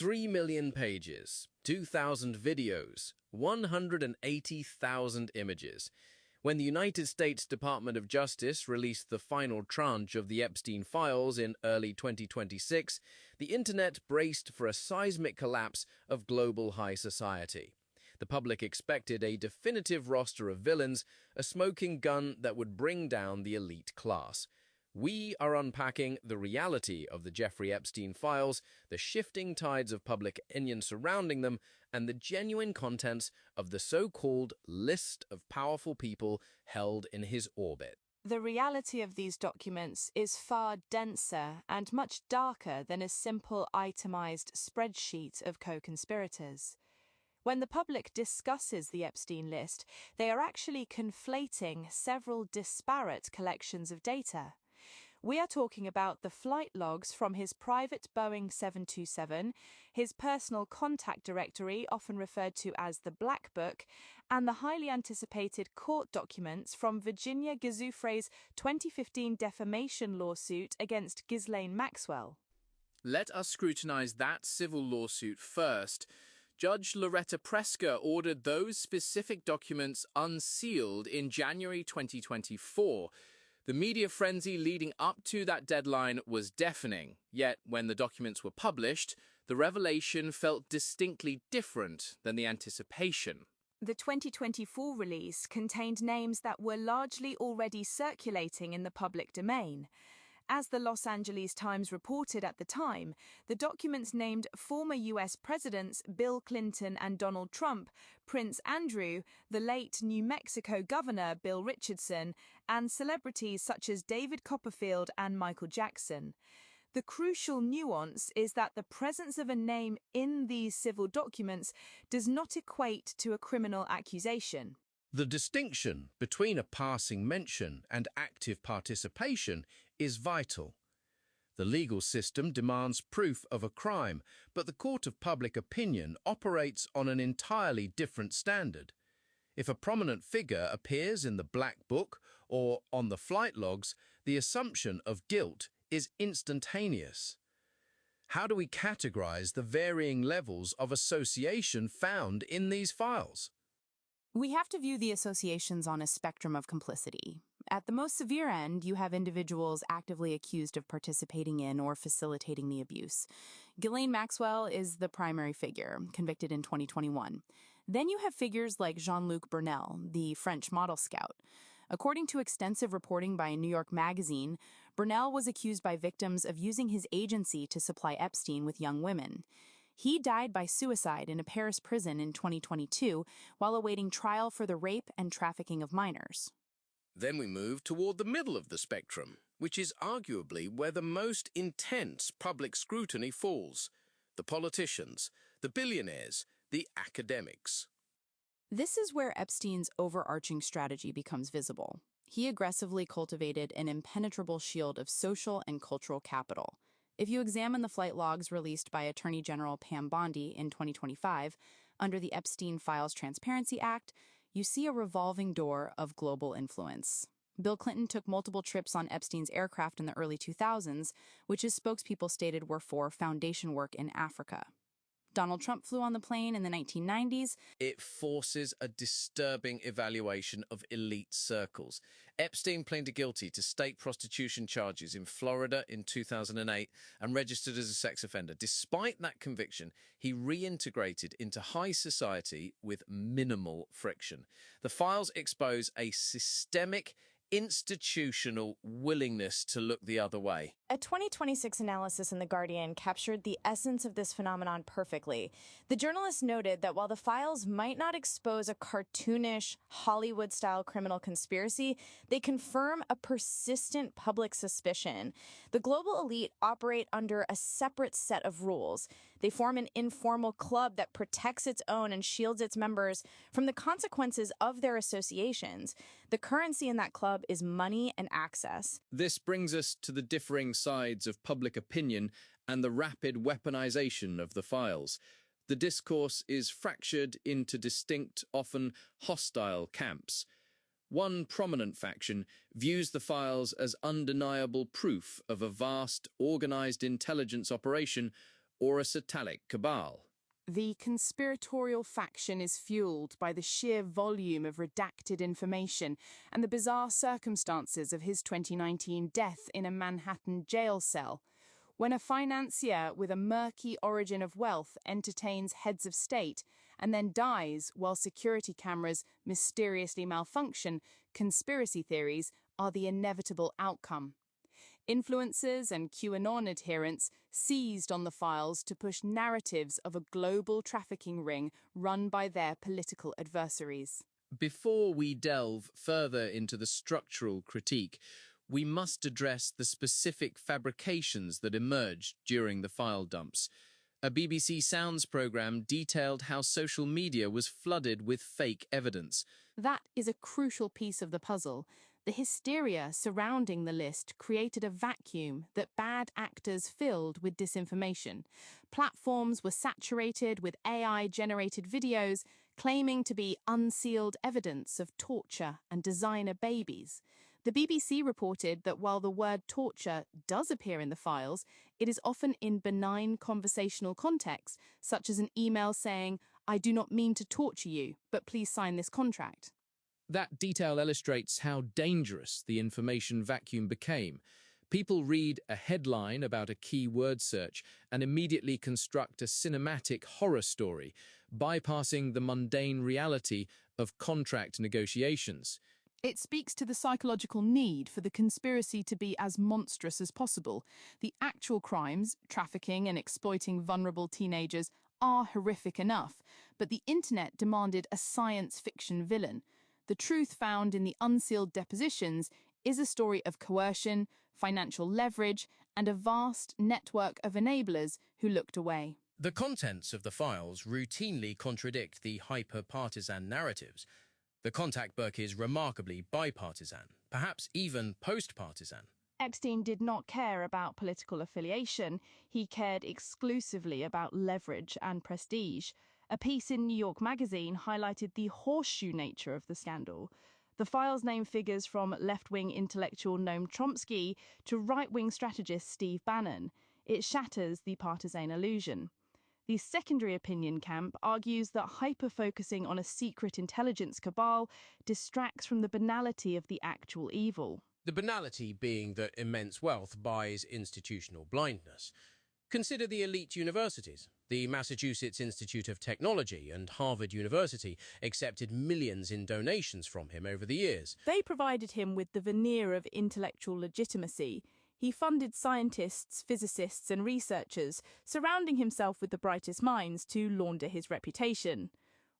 3 million pages, 2,000 videos, 180,000 images. When the United States Department of Justice released the final tranche of the Epstein files in early 2026, the internet braced for a seismic collapse of global high society. The public expected a definitive roster of villains, a smoking gun that would bring down the elite class. We are unpacking the reality of the Jeffrey Epstein files, the shifting tides of public opinion surrounding them, and the genuine contents of the so-called list of powerful people held in his orbit. The reality of these documents is far denser and much darker than a simple itemized spreadsheet of co-conspirators. When the public discusses the Epstein list, they are actually conflating several disparate collections of data. We are talking about the flight logs from his private Boeing 727, his personal contact directory, often referred to as the Black Book, and the highly anticipated court documents from Virginia Giuffre's 2015 defamation lawsuit against Ghislaine Maxwell. Let us scrutinize that civil lawsuit first. Judge Loretta Preska ordered those specific documents unsealed in January 2024. The media frenzy leading up to that deadline was deafening, yet when the documents were published, the revelation felt distinctly different than the anticipation. The 2024 release contained names that were largely already circulating in the public domain. As the Los Angeles Times reported at the time, the documents named former U.S. presidents Bill Clinton and Donald Trump, Prince Andrew, the late New Mexico governor Bill Richardson, and celebrities such as David Copperfield and Michael Jackson. The crucial nuance is that the presence of a name in these civil documents does not equate to a criminal accusation. The distinction between a passing mention and active participation is vital. The legal system demands proof of a crime, but the court of public opinion operates on an entirely different standard. If a prominent figure appears in the Black Book or on the flight logs, the assumption of guilt is instantaneous. How do we categorize the varying levels of association found in these files? We have to view the associations on a spectrum of complicity. At the most severe end, you have individuals actively accused of participating in or facilitating the abuse. Ghislaine Maxwell is the primary figure, convicted in 2021. Then you have figures like Jean-Luc Brunel, the French model scout. According to extensive reporting by New York Magazine, Brunel was accused by victims of using his agency to supply Epstein with young women. He died by suicide in a Paris prison in 2022 while awaiting trial for the rape and trafficking of minors. Then we move toward the middle of the spectrum, which is arguably where the most intense public scrutiny falls: the politicians, the billionaires, the academics. This is where Epstein's overarching strategy becomes visible. He aggressively cultivated an impenetrable shield of social and cultural capital. If you examine the flight logs released by Attorney General Pam Bondi in 2025 under the Epstein Files Transparency Act, you see a revolving door of global influence. Bill Clinton took multiple trips on Epstein's aircraft in the early 2000s, which his spokespeople stated were for foundation work in Africa. Donald Trump flew on the plane in the 1990s. It forces a disturbing evaluation of elite circles. Epstein pleaded guilty to state prostitution charges in Florida in 2008 and registered as a sex offender. Despite that conviction, he reintegrated into high society with minimal friction. The files expose a systemic, institutional willingness to look the other way. A 2026 analysis in The Guardian captured the essence of this phenomenon perfectly. The journalist noted that while the files might not expose a cartoonish, Hollywood-style criminal conspiracy, they confirm a persistent public suspicion. The global elite operate under a separate set of rules. They form an informal club that protects its own and shields its members from the consequences of their associations. The currency in that club is money and access. This brings us to the differing sides of public opinion and the rapid weaponization of the files. The discourse is fractured into distinct, often hostile camps. One prominent faction views the files as undeniable proof of a vast, organized intelligence operation, or a satanic cabal? The conspiratorial faction is fueled by the sheer volume of redacted information and the bizarre circumstances of his 2019 death in a Manhattan jail cell. When a financier with a murky origin of wealth entertains heads of state and then dies while security cameras mysteriously malfunction, conspiracy theories are the inevitable outcome. Influencers and QAnon adherents seized on the files to push narratives of a global trafficking ring run by their political adversaries. Before we delve further into the structural critique, we must address the specific fabrications that emerged during the file dumps. A BBC Sounds programme detailed how social media was flooded with fake evidence. That is a crucial piece of the puzzle. The hysteria surrounding the list created a vacuum that bad actors filled with disinformation. Platforms were saturated with AI-generated videos claiming to be unsealed evidence of torture and designer babies. The BBC reported that while the word torture does appear in the files, it is often in benign conversational context, such as an email saying, "I do not mean to torture you, but please sign this contract." That detail illustrates how dangerous the information vacuum became. People read a headline about a key word search and immediately construct a cinematic horror story, bypassing the mundane reality of contract negotiations. It speaks to the psychological need for the conspiracy to be as monstrous as possible. The actual crimes, trafficking and exploiting vulnerable teenagers, are horrific enough, but the internet demanded a science fiction villain. The truth found in the unsealed depositions is a story of coercion, financial leverage, and a vast network of enablers who looked away. The contents of the files routinely contradict the hyper-partisan narratives. The contact book is remarkably bipartisan, perhaps even post-partisan. Epstein did not care about political affiliation. He cared exclusively about leverage and prestige. A piece in New York Magazine highlighted the horseshoe nature of the scandal. The files name figures from left-wing intellectual Noam Chomsky to right-wing strategist Steve Bannon. It shatters the partisan illusion. The secondary opinion camp argues that hyper-focusing on a secret intelligence cabal distracts from the banality of the actual evil. The banality being that immense wealth buys institutional blindness. Consider the elite universities. The Massachusetts Institute of Technology and Harvard University accepted millions in donations from him over the years. They provided him with the veneer of intellectual legitimacy. He funded scientists, physicists, and researchers, surrounding himself with the brightest minds to launder his reputation.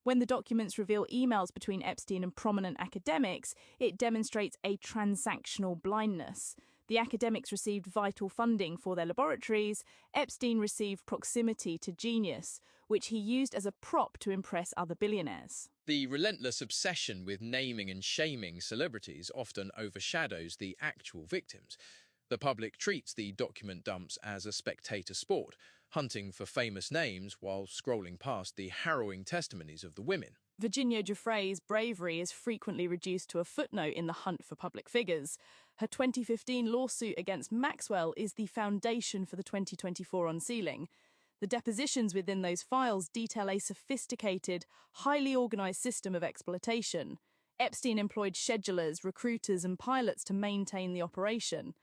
When the documents reveal emails between Epstein and prominent academics, it demonstrates a transactional blindness. The academics received vital funding for their laboratories. Epstein received proximity to genius, which he used as a prop to impress other billionaires. The relentless obsession with naming and shaming celebrities often overshadows the actual victims. The public treats the document dumps as a spectator sport, hunting for famous names while scrolling past the harrowing testimonies of the women. Virginia Giuffre's bravery is frequently reduced to a footnote in the hunt for public figures. Her 2015 lawsuit against Maxwell is the foundation for the 2024 unsealing. The depositions within those files detail a sophisticated, highly organised system of exploitation. Epstein employed schedulers, recruiters, and pilots to maintain the operation.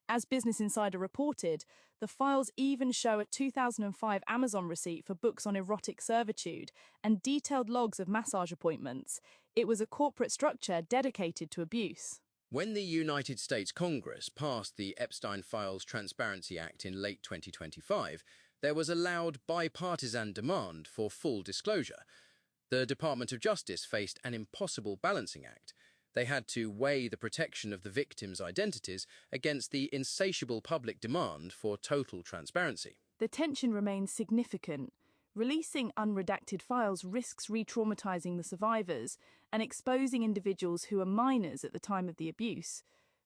As Business Insider reported, the files even show a 2005 Amazon receipt for books on erotic servitude and detailed logs of massage appointments. It was a corporate structure dedicated to abuse. When the United States Congress passed the Epstein Files Transparency Act in late 2025, there was a loud bipartisan demand for full disclosure. The Department of Justice faced an impossible balancing act. They had to weigh the protection of the victims' identities against the insatiable public demand for total transparency. The tension remains significant. Releasing unredacted files risks re-traumatizing the survivors and exposing individuals who are minors at the time of the abuse.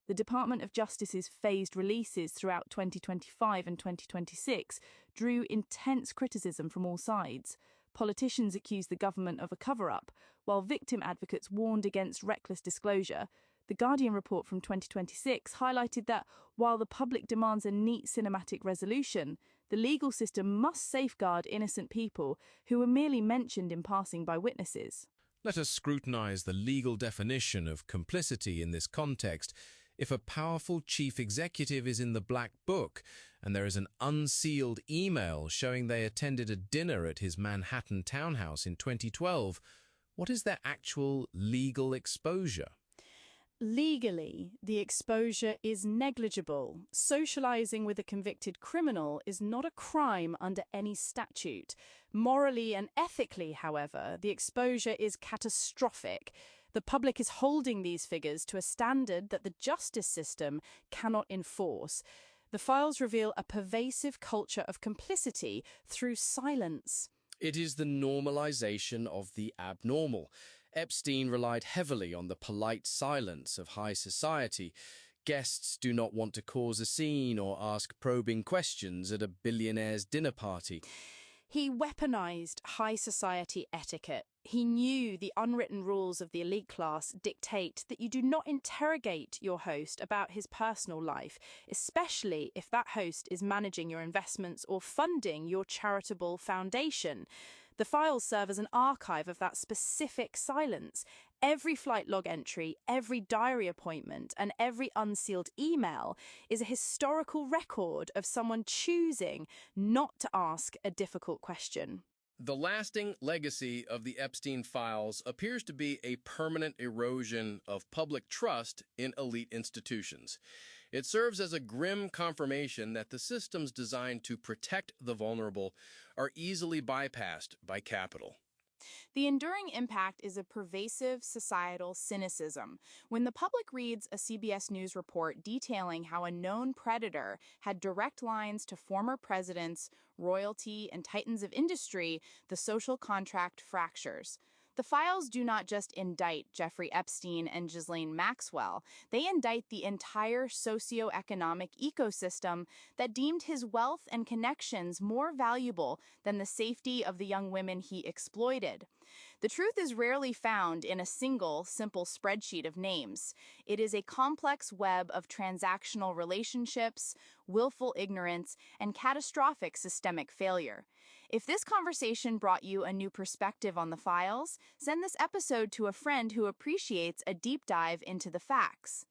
The Department of Justice's phased releases throughout 2025 and 2026 drew intense criticism from all sides. Politicians accused the government of a cover-up, while victim advocates warned against reckless disclosure. The Guardian report from 2026 highlighted that while the public demands a neat cinematic resolution, The legal system must safeguard innocent people who were merely mentioned in passing by witnesses. Let us scrutinize the legal definition of complicity in this context. If a powerful chief executive is in the black book and there is an unsealed email showing they attended a dinner at his Manhattan townhouse in 2012, what is their actual legal exposure? Legally, the exposure is negligible. Socializing with a convicted criminal is not a crime under any statute. Morally and ethically, however, the exposure is catastrophic. The public is holding these figures to a standard that the justice system cannot enforce. The files reveal a pervasive culture of complicity through silence. It is the normalization of the abnormal. Epstein relied heavily on the polite silence of high society. Guests do not want to cause a scene or ask probing questions at a billionaire's dinner party. He weaponized high society etiquette. He knew the unwritten rules of the elite class dictate that you do not interrogate your host about his personal life, especially if that host is managing your investments or funding your charitable foundation. The files serve as an archive of that specific silence. Every flight log entry, every diary appointment, and every unsealed email is a historical record of someone choosing not to ask a difficult question. The lasting legacy of the Epstein files appears to be a permanent erosion of public trust in elite institutions. It serves as a grim confirmation that the systems designed to protect the vulnerable are easily bypassed by capital. The enduring impact is a pervasive societal cynicism. When the public reads a CBS News report detailing how a known predator had direct lines to former presidents, royalty, and titans of industry, the social contract fractures. The files do not just indict Jeffrey Epstein and Ghislaine Maxwell, they indict the entire socioeconomic ecosystem that deemed his wealth and connections more valuable than the safety of the young women he exploited. The truth is rarely found in a single, simple spreadsheet of names. It is a complex web of transactional relationships, willful ignorance, and catastrophic systemic failure. If this conversation brought you a new perspective on the files, send this episode to a friend who appreciates a deep dive into the facts.